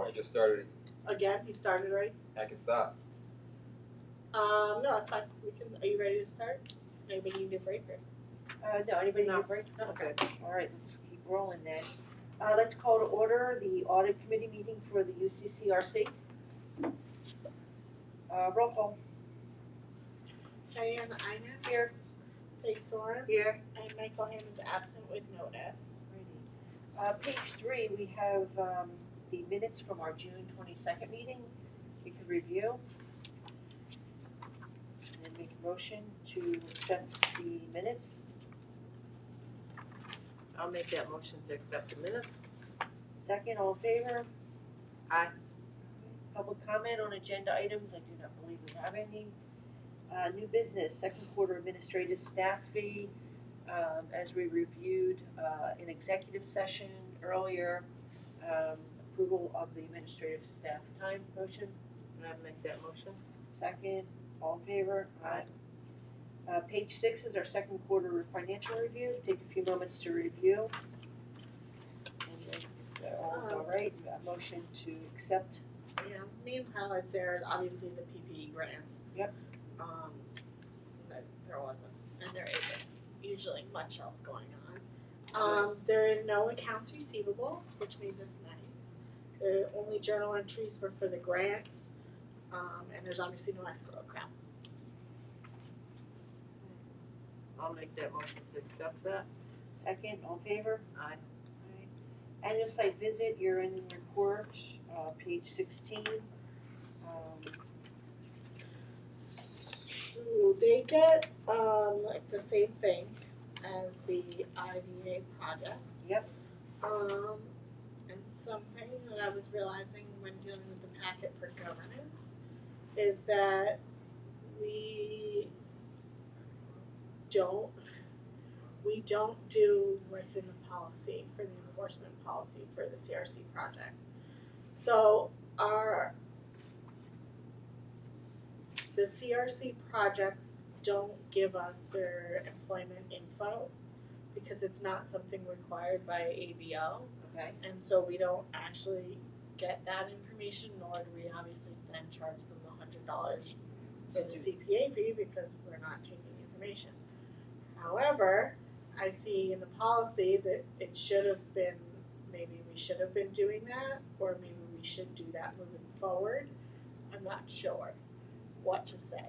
I just started. Again, you started, right? I can stop. No, it's fine. We can, are you ready to start? Anybody need a break or? No, anybody need No. a break? No? Okay. All right, let's keep rolling then. I'd like to call to order the audit committee meeting for the UCCRC. Roll call. Diane Ina. Here. Faye Storm. Here. And Michael Hammond's absent with notice. Page 3, we have the minutes from our June 22nd meeting. We can review. And then make a motion to accept the minutes. I'll make that motion to accept the minutes. Second, all in favor? Aye. Public comment on agenda items, I do not believe we have any. New business, second quarter administrative staff fee, as we reviewed in executive session earlier, approval of the administrative staff time motion. Can I make that motion? Second, all in favor? Aye. Page 6 is our second quarter financial review, take a few moments to review. And then if all is all right, a motion to accept. Yeah, main highlights there, obviously the PPE grants. Yep. There wasn't, and there isn't usually much else going on. There is no accounts receivable, which made this nice. The only journal entries were for the grants, and there's obviously no escrow account. I'll make that motion to accept that. Second, all in favor? Aye. Annual site visit, year-end report, page 16. So they get like the same thing as the IDA projects. Yep. And something that I was realizing when dealing with the packet for governance is that we don't do what's in the policy for the enforcement policy for the CRC projects. So the CRC projects don't give us their employment info because it's not something required by ABO. Okay. And so we don't actually get that information, nor do we obviously then charge them $100 for the CPA fee because we're not taking information. However, I see in the policy that it should have been, maybe we should have been doing that, or maybe we should do that moving forward. I'm not sure what to say.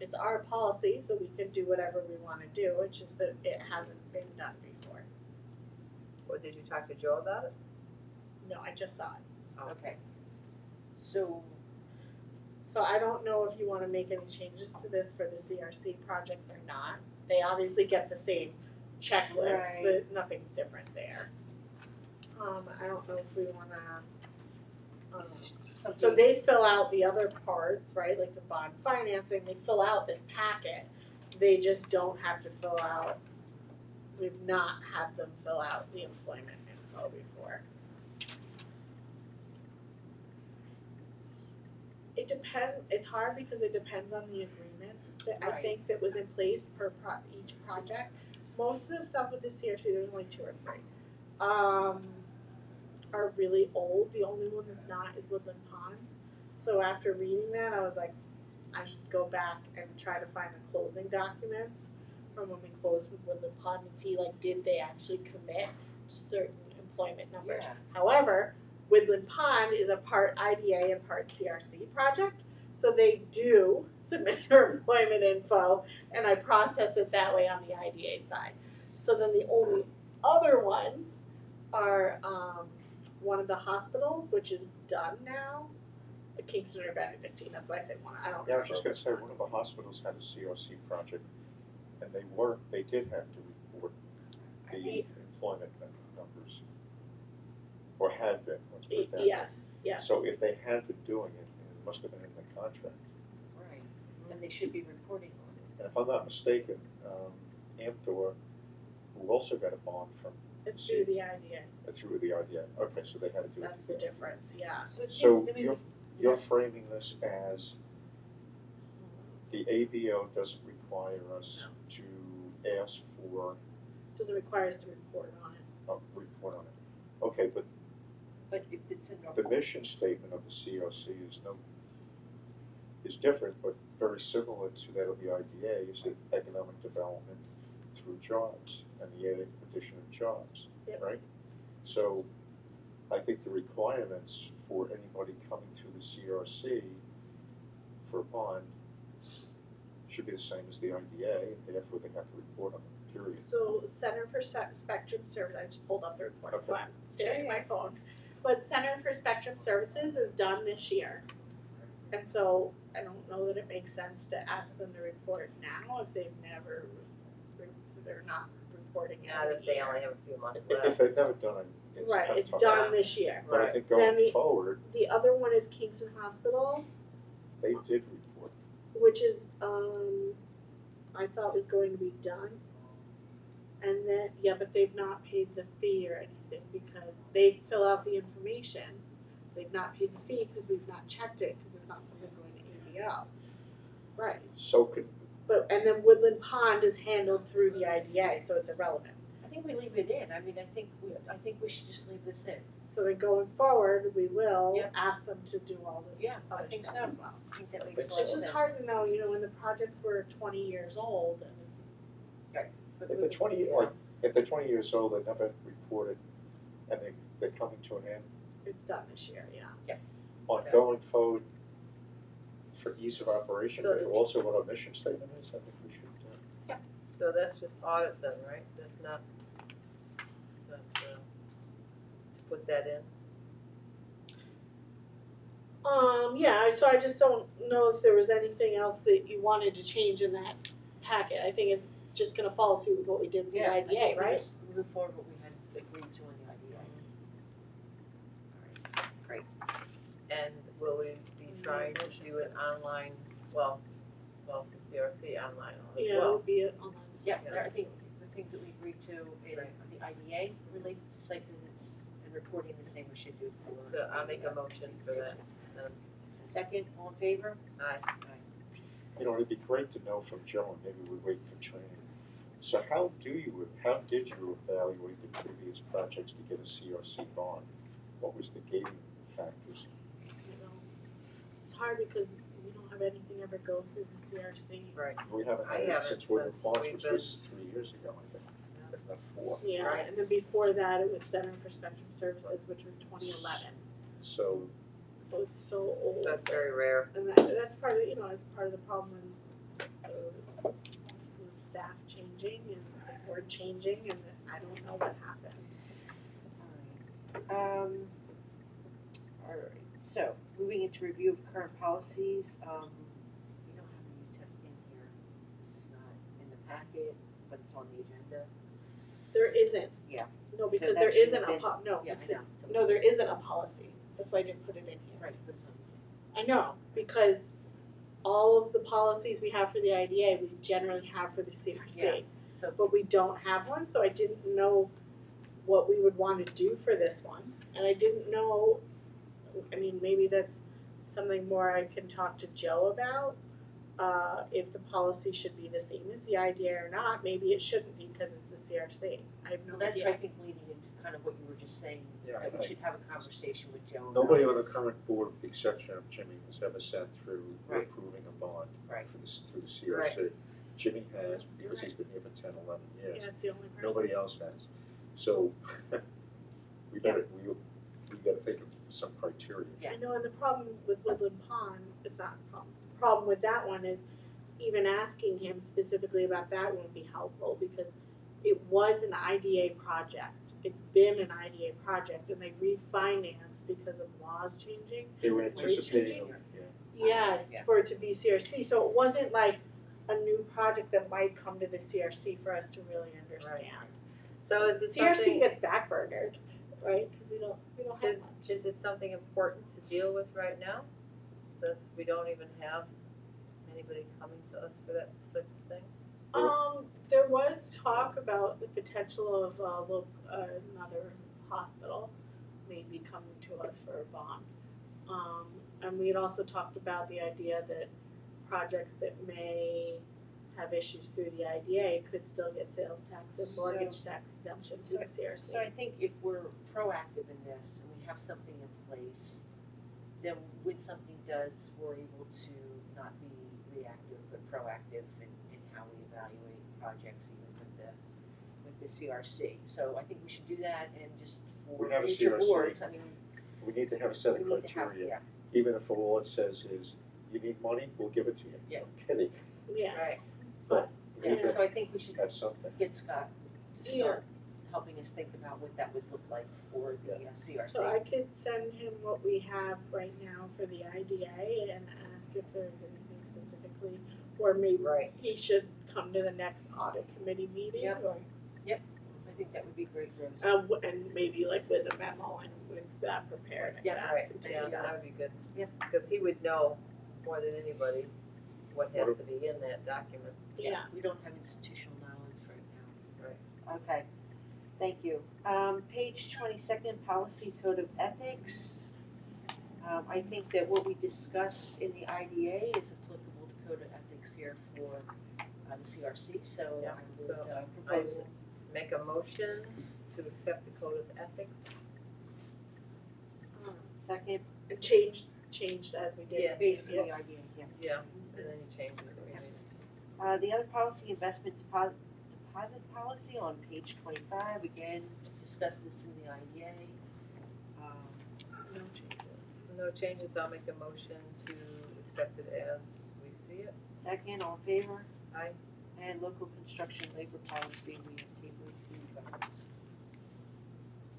It's our policy, so we can do whatever we want to do. It's just that it hasn't been done before. Or did you talk to Joe about it? No, I just saw it. Okay. So, I don't know if you want to make any changes to this for the CRC projects or not. They obviously get the same checklist, Right. but nothing's different there. I don't know if we want to. So they fill out the other parts, right? Like the bond financing, they fill out this packet. They just don't have to fill out. We've not had them fill out the employment info before. It depends. It's hard because it depends on the agreement that I Right. think that was in place per each project. Most of the stuff with the CRC, there's only 2 or 3, are really old. The only one that's not is Woodland Ponds. So after reading that, I was like, I should go back and try to find the closing documents from when we closed with Woodland Pond and see like did they actually commit to certain employment numbers. Yeah. However, Woodland Pond is a part IDA and part CRC project, so they do submit their employment info, and I process it that way on the IDA side. So then the only other ones are one of the hospitals, which is done now, Kingston or Benedictine. That's why I said one. I don't. Yeah, I was just remember gonna say, which one of the hospitals had a CRC project, and they did have to report the employment numbers, or had been, let's put it that way. Yes. So if they had been doing it, it must have been in the contract. right, and they should be reporting on it. And if I'm not mistaken, Amthor, who also got a bond from It's through the IDA. through the RDA, okay, so they had to do it. That's the difference. Yeah. So it seems So to me you're framing this as the ABO doesn't require us to ask for Doesn't require us to report on it. a report on it. Okay, but But if it's in The mission statement of the CRC is different, but very similar to that of the IDA, is that economic development through jobs and the addition of jobs, Yep. right? So I think the requirements for anybody coming through the CRC for a bond should be the same as the IDA, and therefore they have to report on it, period. So Center for Spectrum Service, I just pulled up the report, so Okay. I'm staring at my phone. But Center for Spectrum Services is done this year. And so I don't know that it makes sense to ask them to report now if they've never, they're not reporting Now every that they year. only have a few months If left. they've never done it, it's Right, kind of it's tough. done this year. But I Right. think Then going the- forward, The other one is Kingston Hospital, they did report. which is, I thought was going to be done. And then, yeah, but they've not paid the fee or anything because they fill out the information. They've not paid the fee because we've not checked it because it's not something going to ABO. Right, So could, but, and then Woodland Pond is handled through the IDA, so it's irrelevant. I think we leave it in, I mean, I think we should just leave this in. So then going forward, we will Yeah. ask them to do all this Yeah, I other think stuff so. as well. I think that I makes think a lot of It's sense. just hard to know, you know, when the projects were 20 years old and it's, But if we- they're 20, like, if they're 20 years old, they never reported, and they're coming to an end, it's done this year, yeah. on Okay. going forward for ease of operation, So but is- also what our mission statement is, I think we should, So that's just audit then, right? That's not, to put that in? Yeah, so I just don't know if there was anything else that you wanted to change in that packet. I think it's just gonna follow suit with what we did with the Yeah, I IDA, think we right? just move forward what we had agreed to in the IDA. Alright, great. And will we be trying to do an online, well, for CRC online as Yeah, it well? would be online. Yeah, Yeah. I think the things that we agreed to in the IDA related to site visits and reporting the same we should do for. So I'll make a the, motion for that. then. Second, all in favor? Aye. you know, it'd be great to know from Joe, and maybe we wait for training. So how did you evaluate the previous projects to get a CRC bond? What was the gating factors? You know, it's hard because we don't have anything ever go through the CRC. Right. We haven't I had it haven't since Woodland since Farms, we've which been- was 3 years ago, I think, if not 4. Yeah, Right. and then before that, it was Center for Spectrum Services, which was 2011. So, So it's so old. So it's very rare. And that's part of, you know, it's part of the problem with staff changing and the board changing, and I don't know what happened. Alright, so, moving into review of current policies, we don't have a UTEP in here. This is not in the packet, but it's on the agenda. There isn't. Yeah. No, So because that there should isn't have a been- no, Yeah, I because- know. no, there isn't a policy. That's why I didn't put it in here. Right, but it's on. I know, because all of the policies we have for the IDA, we generally have for the CRC. Yeah. So, But we don't have one, so I didn't know what we would want to do for this one. And I didn't know, I mean, maybe that's something more I can talk to Joe about. If the policy should be the same as the IDA or not, maybe it shouldn't be because it's the CRC. I have no well, that's, idea. I think, leading into kind of what you were just saying, Yeah, that we I- should have a conversation with Joe. nobody about on the this. current board, with the exception of Jimmy, has ever sat through Right. approving a bond Right. for this, through the CRC. Jimmy has, because he's been here for 10, 11 years. Yeah, it's the only person. Nobody else has. So, we gotta think of some criteria. Yeah. I know, and the problem with Woodland Pond is not a problem. The problem with that one is even asking him specifically about that won't be helpful because it was an IDA project. It's been an IDA project and they refinanced because of laws changing. They were Wait, anticipating, just- yeah. Yes, Yeah. for it to be CRC, so it wasn't like a new project that might come to the CRC for us to really understand. So is it CRC something, gets backburnered, right, cause we don't have much. is it something important to deal with right now? Since we don't even have anybody coming to us for that such a thing? There was talk about the potential of, another hospital maybe coming to us for a bond. And we had also talked about the idea that projects that may have issues through the IDA could still get sales tax and mortgage tax exemption through the CRC. So I think if we're proactive in this and we have something in place, then when something does, we're able to not be reactive but proactive in how we evaluate projects, even with the CRC. So I think we should do that, and just for We have a future CRC. boards, I mean, We need to have a set we of need to have, criteria, yeah, even if all it says is, you need money, we'll give it to you. Yeah. I'm kidding, Yeah, right. we need Yeah, to so I think we should have something. get Scott to start helping us think about what that would look like for the CRC. so I could send him what we have right now for the IDA and ask if there's anything specifically, or maybe Right. he should come to the next audit committee meeting, Yep. or, I think that would be great, Rose. and maybe like with a memo and with that prepared, I could Yeah, ask Right, him to yeah, do that. that would be good. Yeah. Because he would know more than anybody what has What to be in that document. Yeah, We don't have institutional knowledge right now. Right. Okay, thank you. Page 22nd, policy code of ethics. I think that what we discussed in the IDA is applicable to code of ethics here for the CRC, so Yeah, I would so propose. Make a motion to accept the code of ethics. Second, and change as we did. Yeah. based on the IDA, yeah. Yeah, and any changes that we made. The other policy, investment deposit policy on page 25, again, discussed this in the IDA. No changes. No changes, I'll make a motion to accept it as we see it. Second, all in favor? Aye. And local construction labor policy, we have tabled the governance.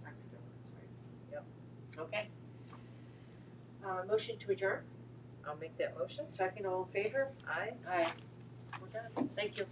Active governance, right? Yep. Okay. Motion to adjourn, I'll make that motion. second, all in favor? Aye. Aye. We're done, thank you.